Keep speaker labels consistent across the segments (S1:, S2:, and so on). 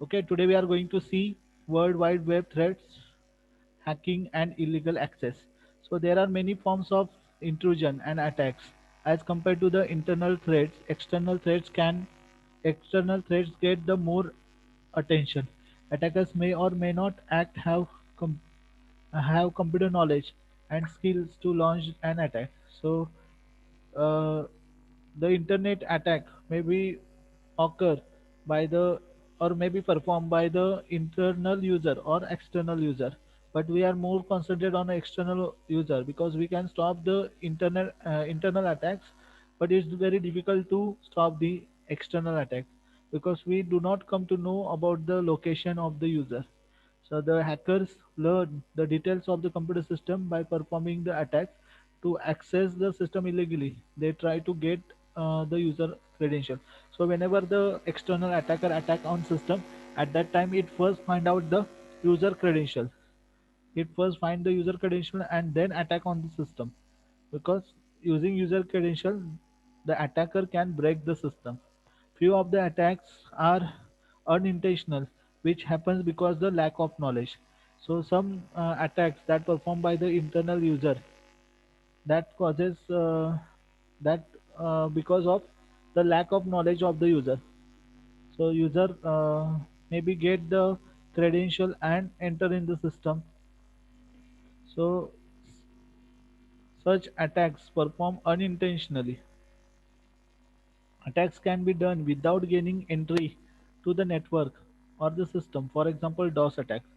S1: Okay, today we are going to see World Wide Web threats, hacking, and illegal access. So there are many forms of intrusion and attacks. As compared to the internal threats, external threats get the more attention. Attackers may or may not com- have computer knowledge and skills to launch an attack. So uh, the internet attack may be occur by the or may be performed by the internal user or external user, but we are more concentrated on the external user because we can stop the internal attacks, but it's very difficult to stop the external attack because we do not come to know about the location of the user. So the hackers learn the details of the computer system by performing the attack to access the system illegally. They try to get the user credential. So whenever the external attacker attack on system, at that time it first find out the user credential. It first find the user credential and then attack on the system. Because using user credential, the attacker can break the system. Few of the attacks are unintentional, which happens because the lack of knowledge. So some attacks that performed by the internal user that causes that because of the lack of knowledge of the user. So user maybe get the credential and enter in the system. So such attacks perform unintentionally. Attacks can be done without gaining entry to the network or the system. For example, DOS attacks.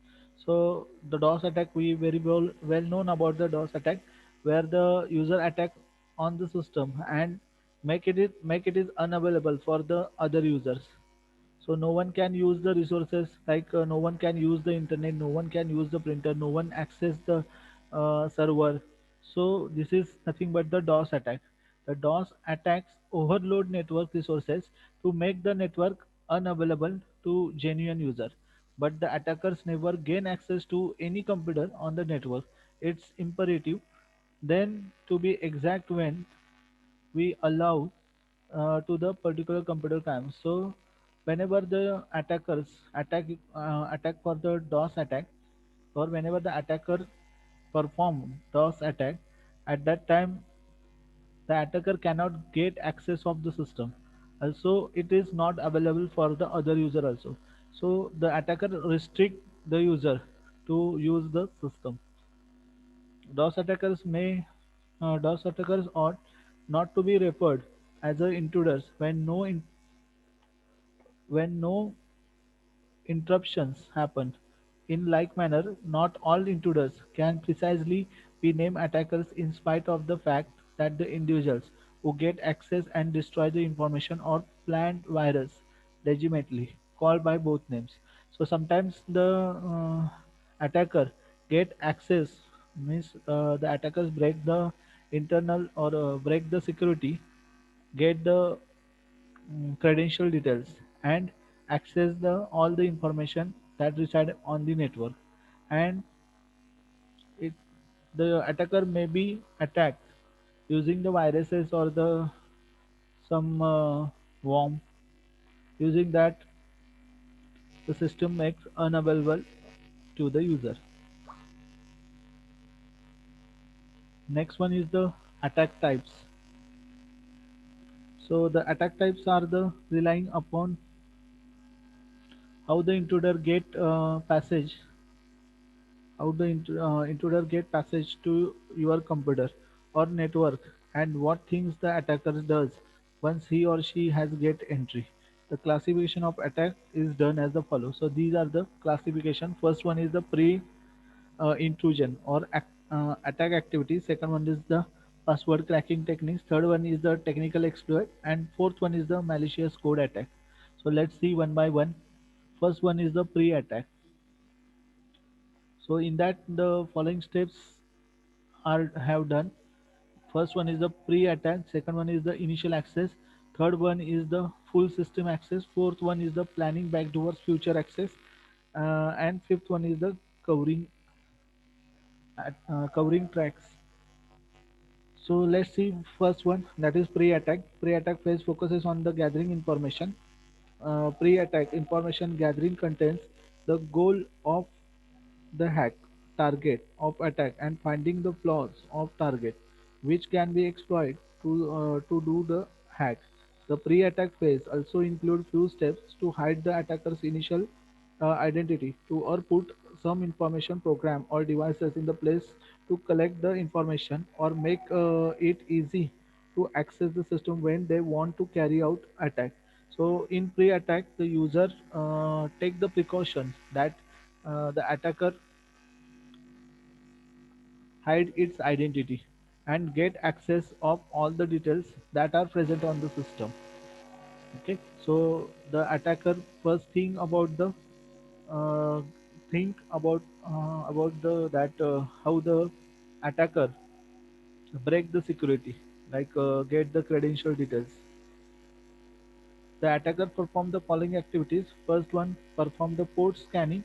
S1: So the DOS attack, we very well known about the DOS attack, where the user attack on the system and make it is unavailable for the other users. So no one can use the resources, like no one can use the internet, no one can use the printer, no one access the server. So this is nothing but the DOS attack. The DOS attacks overload network resources to make the network unavailable to genuine user, but the attackers never gain access to any computer on the network. It's imperative then to be exact when we allow to the particular computer CAM. So whenever the attackers attack for the DOS attack, or whenever the attacker perform DOS attack, at that time the attacker cannot get access of the system. Also, it is not available for the other user also. So the attacker restrict the user to use the system. DOS attackers ought not to be referred as intruders when no interruptions happen. In like manner, not all intruders can precisely be named attackers in spite of the fact that the individuals who get access and destroy the information or plant virus legitimately called by both names. So sometimes the attacker get access means the attackers break the internal or break the security, get the credential details and access the all the information that reside on the network, and it the attacker may be attacked using the viruses or the some worm. Using that, the system makes unavailable to the user. Next one is the attack types. So the attack types are the relying upon how the intruder get passage how the intruder get passage to your computer or network, and what things the attacker does once he or she has get entry. The classification of attack is done as the follow. So these are the classification. First one is the pre intrusion or attack activity. Second one is the password cracking techniques. Third one is the technical exploit, and fourth one is the malicious code attack. So let's see one by one. First one is the pre attack. So in that the following steps are have done. First one is the pre-attack, second one is the initial access, third one is the full system access, fourth one is the planning back towards future access, and fifth one is the covering covering tracks. So let's see first one, that is pre-attack. Pre-attack phase focuses on the gathering information. Pre-attack information gathering contains the goal of the hack target of attack and finding the flaws of target which can be exploited to do the hack. The pre-attack phase also include few steps to hide the attacker's initial identity to or put some information program or devices in the place to collect the information or make it easy to access the system when they want to carry out attack. So in pre-attack, the user take the precautions that the attacker hide its identity and get access of all the details that are present on the system. Okay, so the attacker first uh, think about the that how the attacker break the security, like get the credential details. The attacker performed the following activities. First one, perform the port scanning.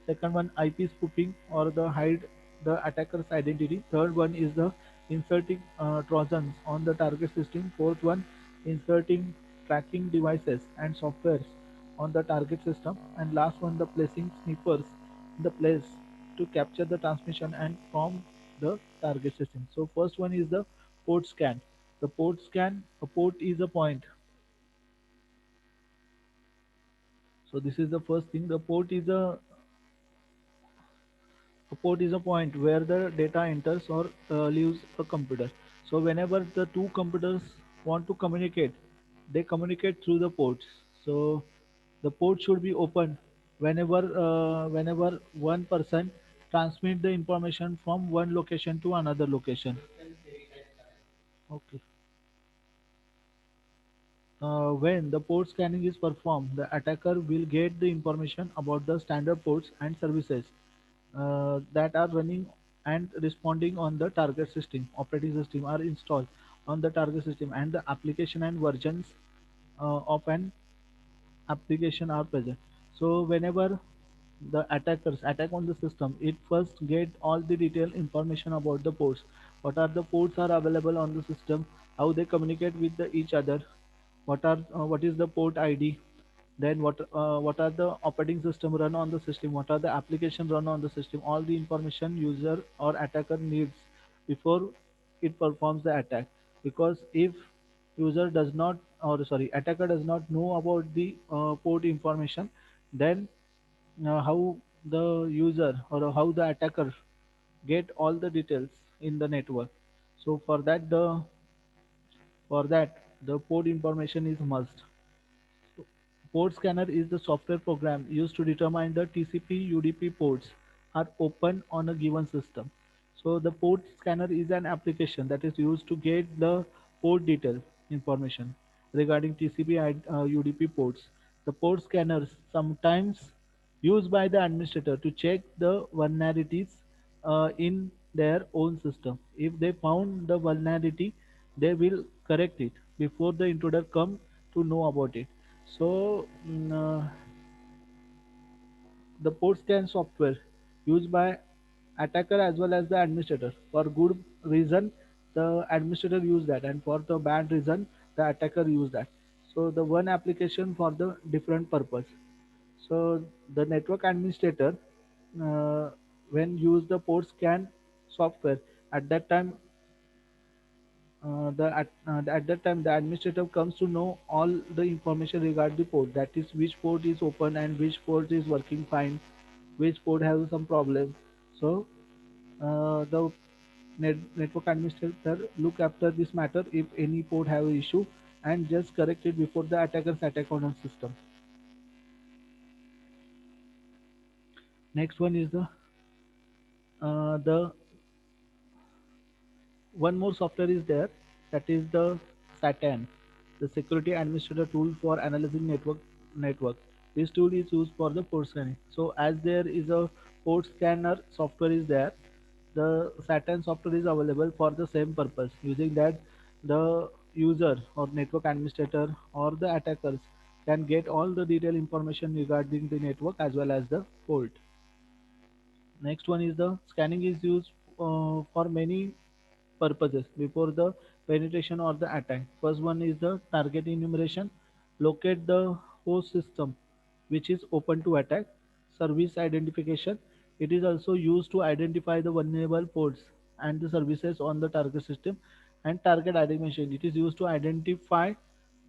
S1: Second one, IP spoofing or the hide the attacker's identity. Third one is the inserting trojans on the target system. Fourth one, inserting tracking devices and softwares on the target system. And last one, the placing snippers in the place to capture the transmission and from the target system. So first one is the port scan. The port scan, a port is a point. So this is the first thing. A port is a point where the data enters or leaves a computer. So whenever the two computers want to communicate, they communicate through the ports. So the port should be open whenever one person transmit the information from one location to another location. Okay. When the port scanning is performed, the attacker will get the information about the standard ports and services that are running and responding on the target system. Operating system are installed on the target system, and the application and versions of an application are present. So whenever the attackers attack on the system, it first get all the detailed information about the ports. What are the ports are available on the system? How they communicate with each other? What is the port ID? Then what are the operating system run on the system? What are the application run on the system? All the information user or attacker needs before it performs the attack. Because if user does not, or sorry, attacker does not know about the port information, then how the user or how the attacker get all the details in the network. So for that the port information is must. Port scanner is the software program used to determine the TCP/UDP ports are open on a given system. So the port scanner is an application that is used to get the port detail information regarding TCP/UDP ports. The port scanners sometimes used by the administrator to check the vulnerabilities in their own system. If they found the vulnerability, they will correct it before the intruder come to know about it. So the port scan software used by attacker as well as the administrator. For good reason, the administrator use that, and for the bad reason, the attacker use that. So the one application for the different purpose. So the network administrator, uh, when use the port scan software, at that time at that time the administrator comes to know all the information regarding the port, that is which port is open and which port is working fine, which port has some problem. So the network administrator look after this matter if any port have issue and just correct it before the attackers attack on a system. Next one is the one more software is there, that is the SATAN, the Security Administrator tool for analyzing network. This tool is used for the port scanning. So as there is a port scanner software is there, the SATAN software is available for the same purpose. Using that, the user or network administrator or the attackers can get all the detailed information regarding the network as well as the port. Next one is the scanning is used for many purposes before the penetration or the attack. First one is the target enumeration. Locate the host system which is open to attack. Service identification. It is also used to identify the vulnerable ports and the services on the target system. And target identification. It is used to identify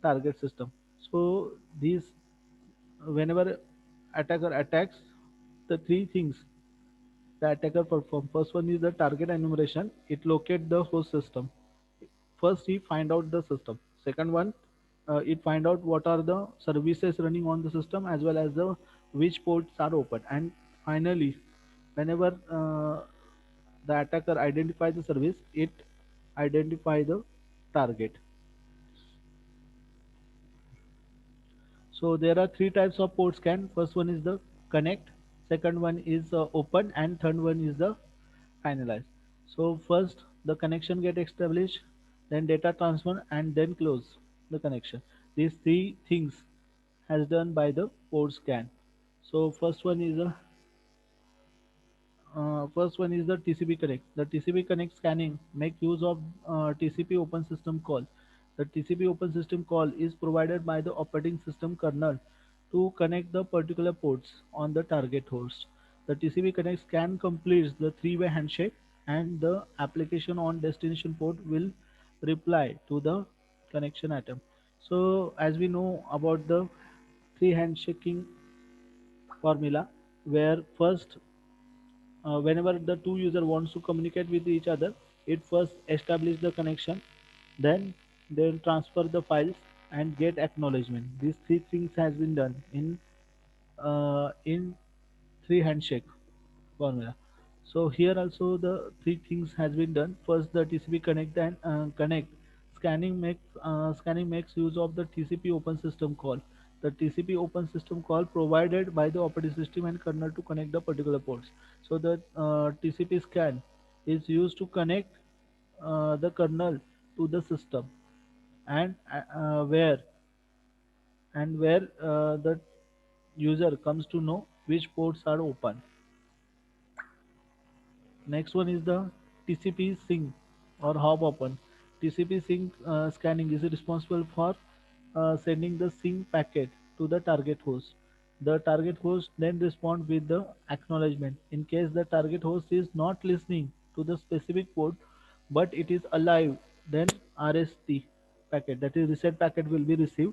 S1: target system. So these, whenever attacker attacks, the three things the attacker perform. First one is the target enumeration. It locate the host system. First, he find out the system. Second one, it find out what are the services running on the system as well as the which ports are open. And finally, whenever the attacker identify the service, it identify the target. So there are three types of port scan. First one is the connect, second one is open, and third one is the finalize. So first the connection get established, then data transfer, and then close the connection. These three things has done by the port scan. So first one is the TCP Connect. The TCP Connect scanning make use of TCP Open System call. The TCP Open System call is provided by the operating system kernel to connect the particular ports on the target host. The TCP Connect scan completes the three-way handshake, and the application on destination port will reply to the connection item. So as we know about the three handshaking formula, where first whenever the two user wants to communicate with each other, it first establish the connection, then they'll transfer the files and get acknowledgement. These three things has been done in three handshake formula. So here also the three things has been done. First, the TCP connect and connect scanning makes use of the TCP open system call. The TCP open system call provided by the operating system and kernel to connect the particular ports. So the TCP scan is used to connect the kernel to the system, and where the user comes to know which ports are open. Next one is the TCP sync or hop open. TCP sync scanning is responsible for sending the sync packet to the target host. The target host then respond with the acknowledgement. In case the target host is not listening to the specific port, but it is alive, then RST packet, that is reset packet, will be received.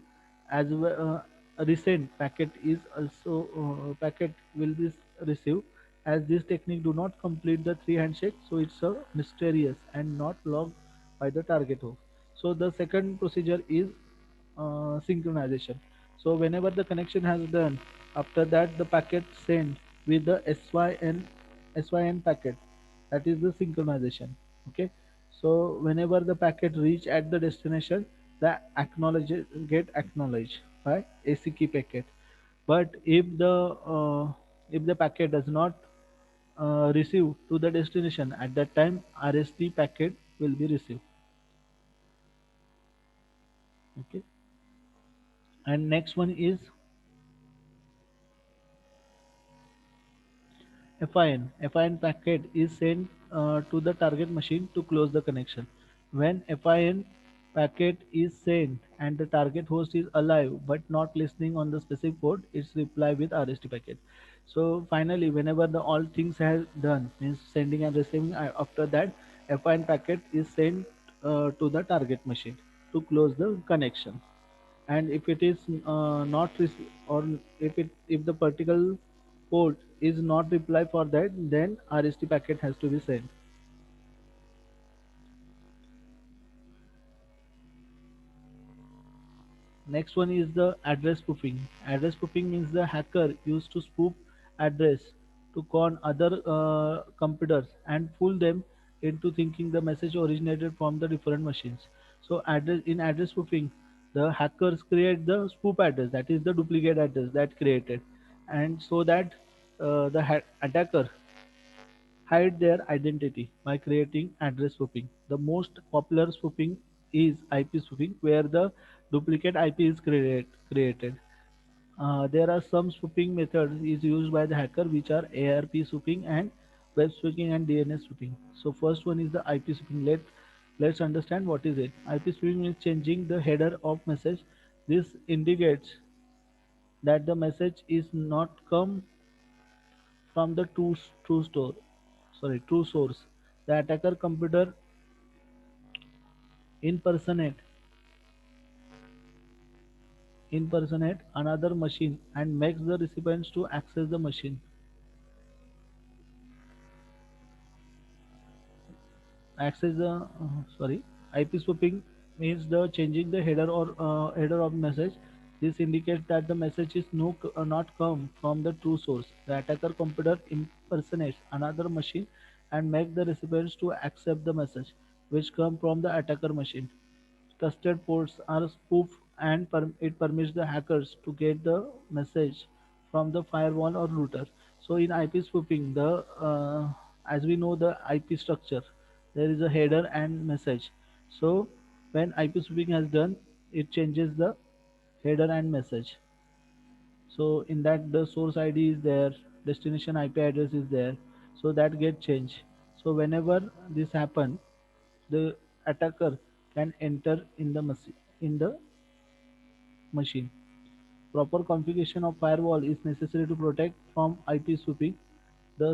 S1: As well, a recent packet is also packet will be received. As this technique do not complete the three handshake, so it's a mysterious and not logged by the target host. So the second procedure is synchronization. So whenever the connection has done, after that the packet sent with the SYN packet, that is the synchronization. Okay. So whenever the packet reach at the destination, the acknowledge get acknowledged by ACK packet. But if the packet does not receive to the destination at that time, RST packet will be received. Okay. And next one is FIN. FIN packet is sent to the target machine to close the connection. When FIN packet is sent and the target host is alive but not listening on the specific port, it's reply with RST packet. So finally, whenever the all things have done, means sending and receiving, after that, FIN packet is sent to the target machine to close the connection. And if it is not or if the particular port is not reply for that, then RST packet has to be sent. Next one is the address spoofing. Address spoofing means the hacker used to spoof address to con other computers and fool them into thinking the message originated from the different machines. So address spoofing, the hackers create the spoof address, that is the duplicate address that created, and so that the attacker hide their identity by creating address spoofing. The most popular spoofing is IP spoofing, where the duplicate IP is created. There are some spoofing methods is used by the hacker, which are ARP spoofing and web spoofing and DNS spoofing. So first one is the IP spoofing. Let's understand what is it. IP spoofing is changing the header of message. This indicates that the message is not come from the true source. The attacker computer impersonate impersonate another machine and makes the recipients to access the machine. Access the sorry IP spoofing means the changing the header or header of message. This indicates that the message is not come from the true source. The attacker computer impersonates another machine and make the recipients to accept the message which come from the attacker machine. Trusted ports are spoofed and it permits the hackers to get the message from the firewall or router. So in IP spoofing, the as we know the IP structure, there is a header and message. So when IP spoofing has done, it changes the header and message. So in that the source ID is there, destination IP address is there, so that get changed. So whenever this happen, the attacker can enter in the machine. Proper configuration of firewall is necessary to protect from IP spoofing. The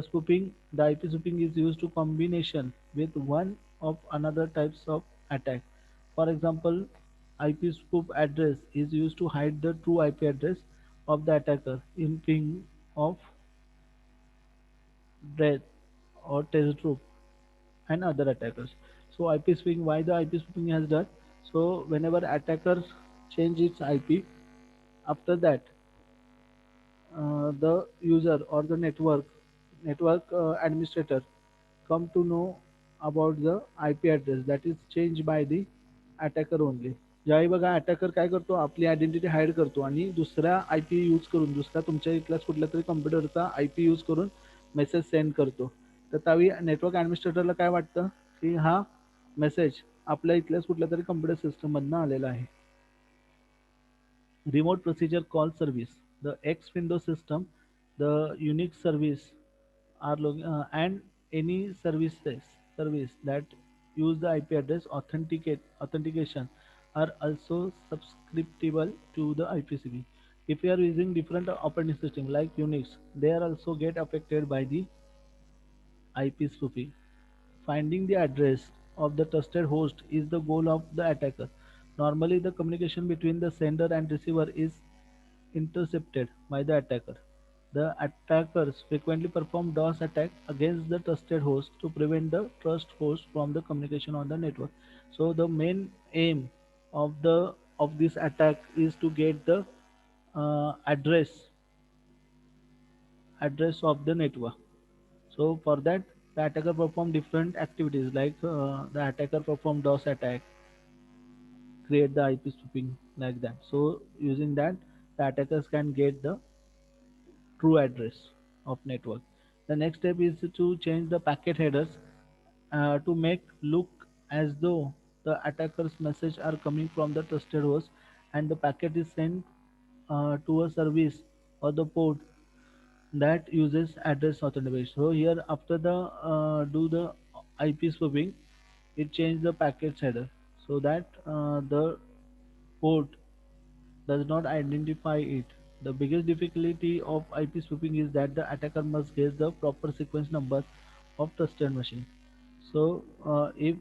S1: IP spoofing is used to combination with one of another types of attack. For example, IP spoof address is used to hide the true IP address of the attacker in ping of death or test group and other attackers. So IP spoofing, why the IP spoofing has done? So whenever attackers change its IP, after that the user or the network administrator come to know about the IP address that is changed by the attacker only. ज्यावेळी बघा attacker काय करतो आपली identity hide करतो आणि दुसऱ्या I P use करून दुसऱ्या तुमच्या इथलाच कुठल्या तरी कम्प्युटरचा आय पी यूज करून मेसेज सेंड करतो. तर त्यावेळी नेटवर्क ॲडमिनिस्ट्रेटरला काय वाटतं की हा मेसेज आपल्या इथल्याच कुठल्या तरी कम्प्युटर सिस्टममधनं आलेला आहे. Remote procedure call service, the X Windows system, the Unix service and any service that use the IP address authentication are also subscriptable to the IPCB. If you are using different operating system like Unix, they are also get affected by the IP spoofing. Finding the address of the trusted host is the goal of the attacker. Normally, the communication between the sender and receiver is intercepted by the attacker. The attackers frequently perform DOS attack against the trusted host to prevent the trust host from the communication on the network. So the main aim of the of this attack is to get the address of the network. So for that, the attacker perform different activities like the attacker perform DOS attack, create the IP spoofing like that. So using that, the attackers can get the true address of network. The next step is to change the packet headers to make look as though the attacker's message are coming from the trusted host and the packet is sent to a service or the port that uses address authentication. So here after the do the IP spoofing, it change the packet header so that the port does not identify it. The biggest difficulty of IP spoofing is that the attacker must guess the proper sequence number of trusted machine. So if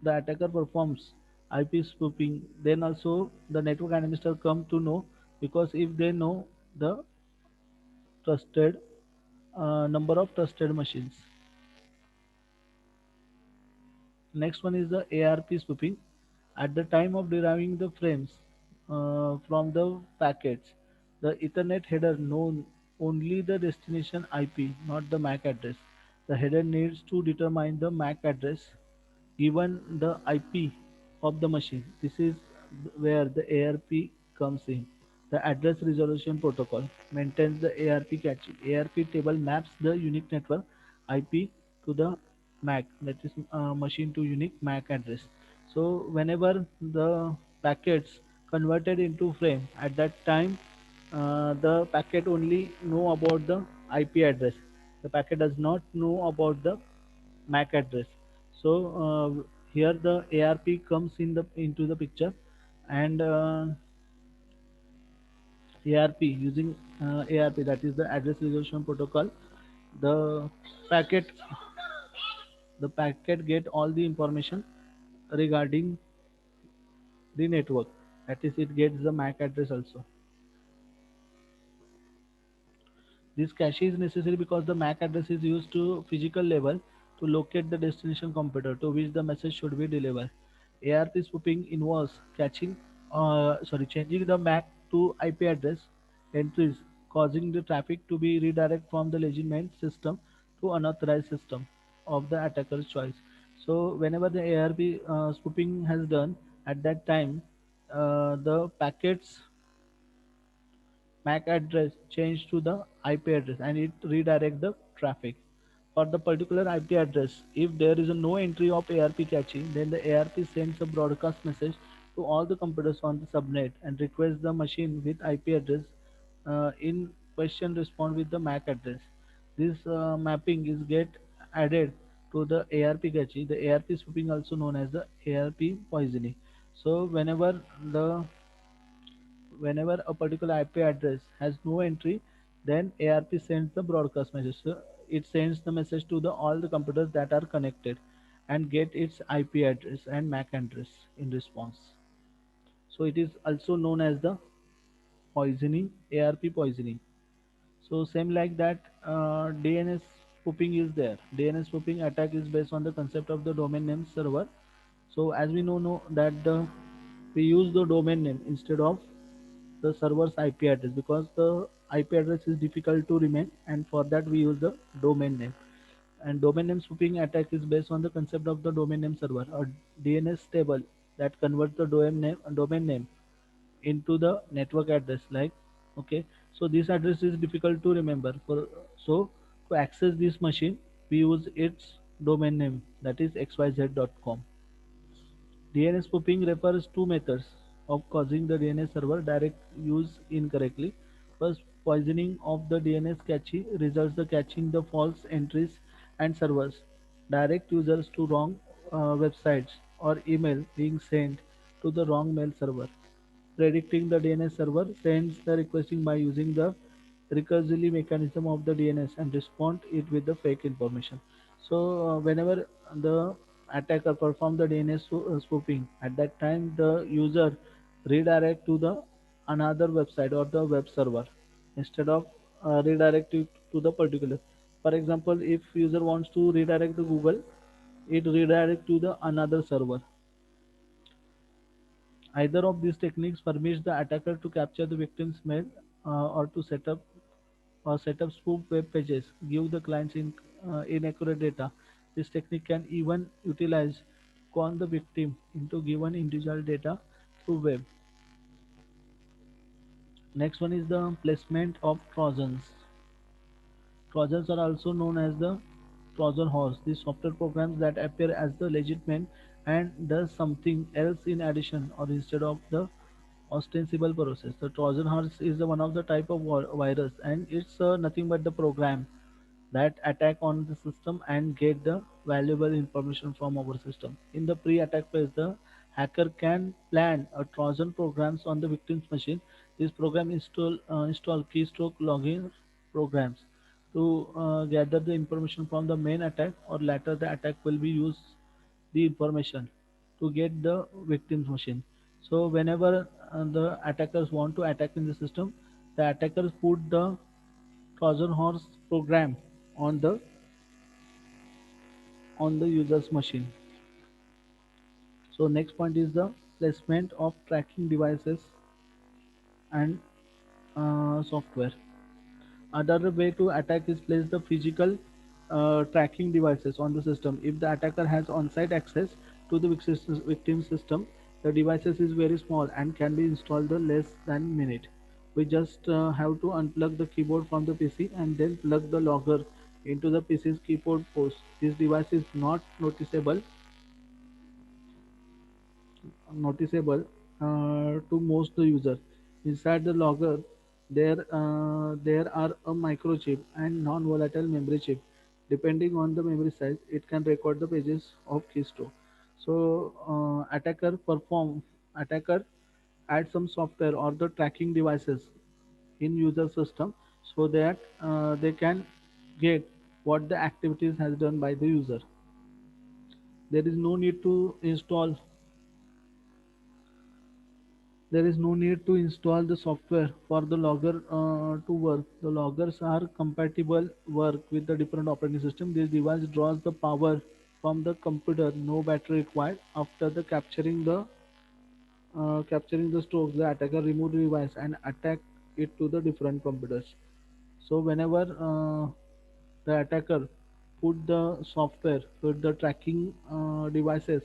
S1: the attacker performs IP spoofing, then also the network administrator come to know because if they know the trusted number of trusted machines. Next one is the ARP spoofing. At the time of deriving the frames from the packets, the Ethernet header known only the destination IP, not the MAC address. The header needs to determine the MAC address given the IP of the machine. This is where the ARP comes in. The address resolution protocol maintains the ARP caching. ARP table maps the unique network IP to the MAC, that is machine to unique MAC address. So whenever the packets converted into frame, at that time the packet only know about the IP address. The packet does not know about the MAC address. So here the ARP comes into the picture, and ARP using ARP, that is the address resolution protocol. The packet the packet get all the information regarding the network. That is, it gets the MAC address also. This cache is necessary because the MAC address is used to physical level to locate the destination computer to which the message should be delivered. ARP spoofing involves changing the MAC to IP address entries, causing the traffic to be redirected from the legitimate system to unauthorized system of the attacker's choice. So whenever the ARP spoofing has done, at that time, the packets MAC address changed to the IP address and it redirects the traffic. For the particular IP address, if there is a no entry of ARP cache, then the ARP sends a broadcast message to all the computers on the subnet and requests the machine with IP address in question respond with the MAC address. This mapping is get added to the ARP cache. The ARP spoofing also known as the ARP poisoning. So whenever a particular IP address has no entry, then ARP sends the broadcast message. So it sends the message to all the computers that are connected and get its IP address and MAC address in response. So it is also known as the poisoning, ARP poisoning. So same like that, DNS spoofing is there. DNS spoofing attack is based on the concept of the domain name server. So as we know that we use the domain name instead of the server's IP address because the IP address is difficult to remain, and for that we use the domain name. And domain name spoofing attack is based on the concept of the domain name server, a DNS table that converts the domain name into the network address. Like, okay, so this address is difficult to remember. So to access this machine, we use its domain name, that is xyz.com. DNS spoofing refers to methods of causing the DNS server direct use incorrectly. First, poisoning of the DNS cache results the catching the false entries and servers direct users to wrong websites or email being sent to the wrong mail server. Predicting the DNS server sends the requesting by using the recursively mechanism of the DNS and respond it with the fake information. So whenever the attacker perform the DNS spoofing, at that time the user redirect to the another website or the web server instead of redirect it to the particular. For example, if user wants to redirect to Google, it redirect to the another server. Either of these techniques permits the attacker to capture the victim's mail or to set up spoof web pages, give the clients inaccurate data. This technique can even utilize to con the victim into given individual data through web. Next one is the placement of Trojans. Trojans are also known as the Trojan horse. These software programs that appear as the legitimate and does something else in addition or instead of the ostensible process. The Trojan horse is the one of the type of virus, and it's nothing but the program that attack on the system and get the valuable information from our system. In the pre-attack phase, the hacker can plan a Trojan programs on the victim's machine. This program install keystroke login programs to gather the information from the main attack, or later the attack will be used the information to get the victim's machine. So whenever the attackers want to attack in the system, the attackers put the Trojan horse program on the user's machine. So next point is the placement of tracking devices and software. Another way to attack is place the physical tracking devices on the system. If the attacker has on-site access to the victim system, the devices is very small and can be installed in less than minute. We just have to unplug the keyboard from the PC and then plug the logger into the PC's keyboard post. This device is not noticeable to most the user. Inside the logger, there are a microchip and non-volatile memory chip. Depending on the memory size, it can record the pages of keystroke. So attacker add some software or the tracking devices
S2: in user system, so that they can get what the activities has done by the user. There is no need to install There is no need to install the software for the logger to work. The loggers are compatible work with the different operating system. This device draws the power from the computer, no battery required. After the capturing the strokes, the attacker remove the device and attack it to the different computers. So whenever the attacker put the tracking devices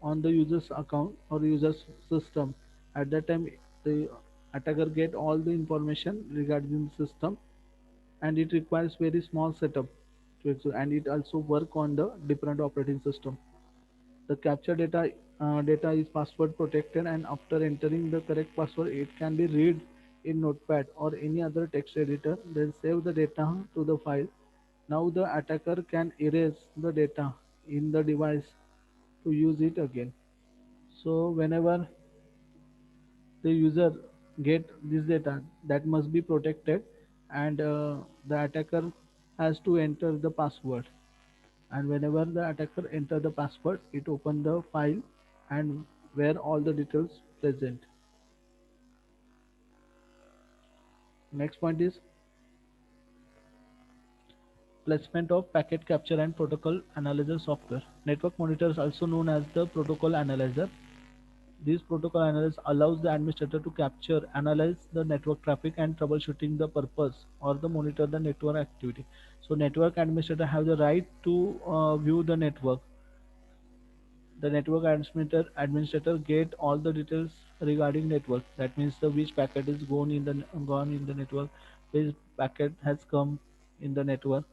S2: on the user's account or user's system, at that time the attacker get all the information regarding the system, and it requires very small setup and it also work on the different operating system. The capture data is password protected, and after entering the correct password, it can be read in Notepad or any other text editor. Then save the data to the file. Now the attacker can erase the data in the device to use it again. So whenever the user get this data, that must be protected, and the attacker has to enter the password, and whenever the attacker enter the password, it open the file and where all the details present. Next point is placement of packet capture and protocol analyzer software. Network monitor is also known as the protocol analyzer. This protocol analyzer allows the administrator to capture, analyze the network traffic and troubleshooting the purpose or the monitor the network activity. So network administrator have the right to view the network. The network administrator get all the details regarding network. That means the which packet is gone in the network, which packet has come in the network.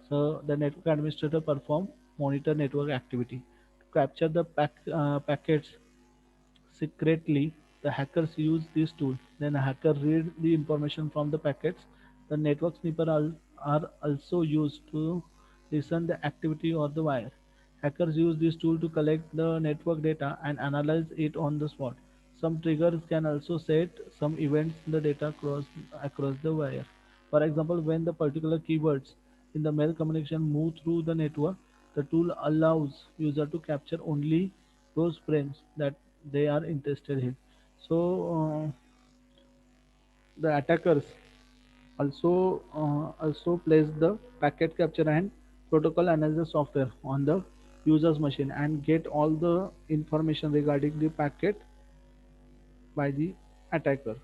S2: So the network administrator perform monitor network activity to capture the packets secretly. The hackers use this tool. Then a hacker read the information from the packets. The network sniffer are also used to listen the activity or the wire. Hackers use this tool to collect the network data and analyze it on the spot. Some triggers can also set some events in the data across the wire. For example, when the particular keywords in the mail communication move through the network, the tool allows user to capture only those frames that they are interested in. So the attackers also place the packet capture and protocol analysis software on the user's machine and get all the information regarding the packet by the attacker.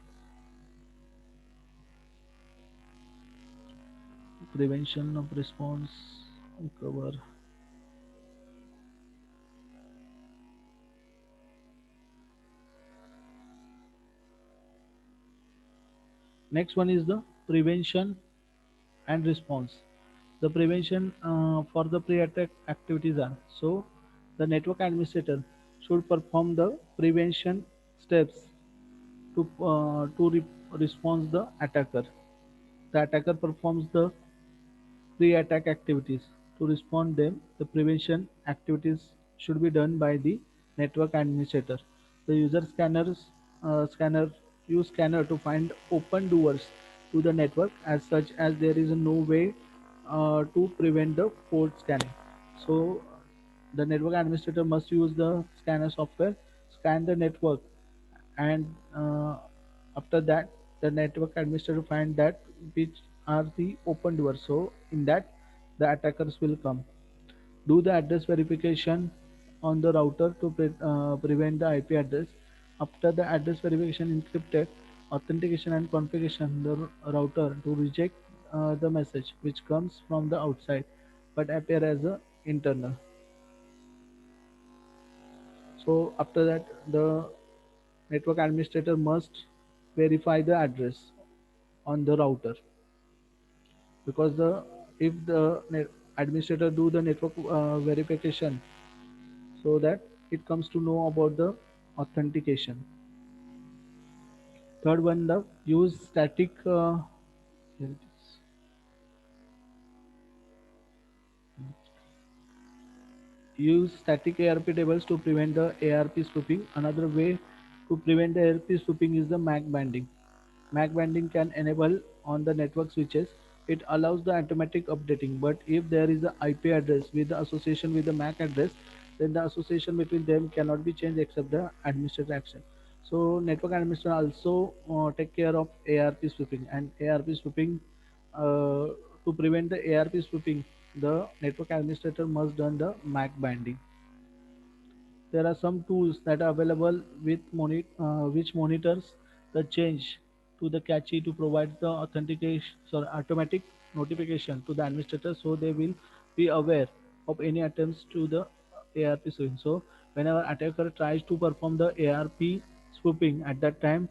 S2: Prevention of response cover. Next one is the prevention and response. The prevention for the pre-attack activities are, so the network administrator should perform the prevention steps to respond the attacker. The attacker performs the pre-attack activities. To respond them, the prevention activities should be done by the network administrator. The user scanner use scanner to find open doors to the network. As such, as there is no way to prevent the port scanning. So the network administrator must use the scanner software, scan the network, and after that the network administrator find that which are the open doors, so in that the attackers will come. Do the address verification on the router to prevent the IP address. After the address verification encrypted authentication and configuration the router to reject the message which comes from the outside but appear as a internal. So after that the network administrator must verify the address on the router, because the if the administrator do the network verification, so that it comes to know about the authentication. Third one, the here it is. Use static ARP tables to prevent the ARP spoofing. Another way to prevent the ARP spoofing is the MAC binding. MAC binding can enable on the network switches. It allows the automatic updating, but if there is an IP address with the association with the MAC address, then the association between them cannot be changed except the administrator action. So network administrator also take care of ARP sweeping, and ARP sweeping, to prevent the ARP sweeping, the network administrator must done the MAC binding. There are some tools that are available with which monitors the change to the cache to provide the authentication, sorry, automatic notification to the administrator, so they will be aware of any attempts to the ARP spoofing. So whenever attacker tries to perform the ARP spoofing, at that time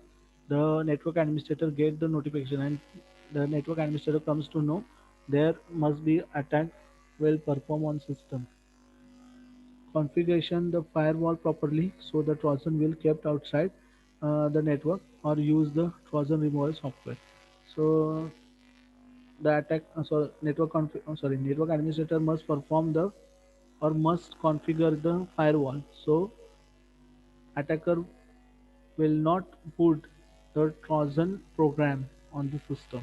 S2: the network administrator get the notification, and the network administrator comes to know there must be attack will perform on system. Configuration the firewall properly so the Trojan will kept outside the network, or use the Trojan removal software. So the attack network administrator must perform the or must configure the firewall so attacker will not put the Trojan program on the system.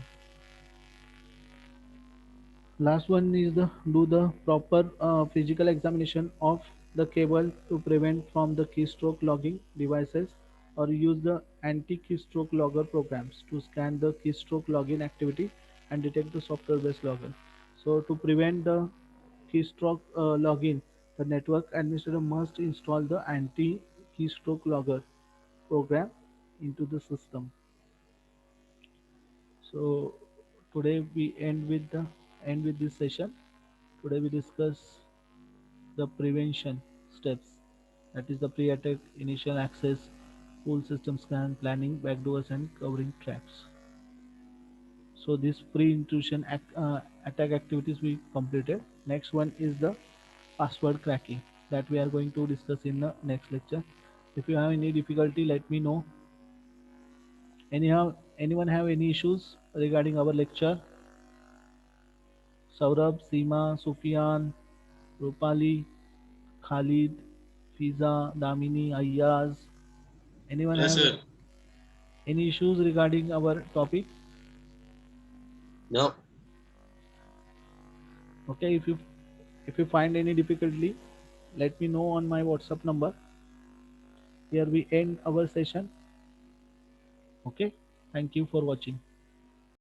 S2: Last one is the do the proper physical examination of the cable to prevent from the keystroke logging devices, or use the anti-keystroke logger programs to scan the keystroke login activity and detect the software-based logger. So to prevent the keystroke login, the network administrator must install the anti-keystroke logger program into the system. So today we end with this session. Today we discuss the prevention steps, that is the pre-attack, initial access, full system scan, planning backdoors and covering traps. So this pre-intrusion attack activities we completed. Next one is the password cracking that we are going to discuss in the next lecture. If you have any difficulty, let me know. Anyone have any issues regarding our lecture? Saurabh, Seema, Sufyan, Rupali, Khalid, Fiza, Damini, Ayaz. Anyone
S3: Yes,
S2: have
S3: sir.
S2: any issues regarding our topic?
S3: No.
S2: Okay, if you find any difficulty, let me know on my WhatsApp number. Here we end our session. Okay, thank you for watching.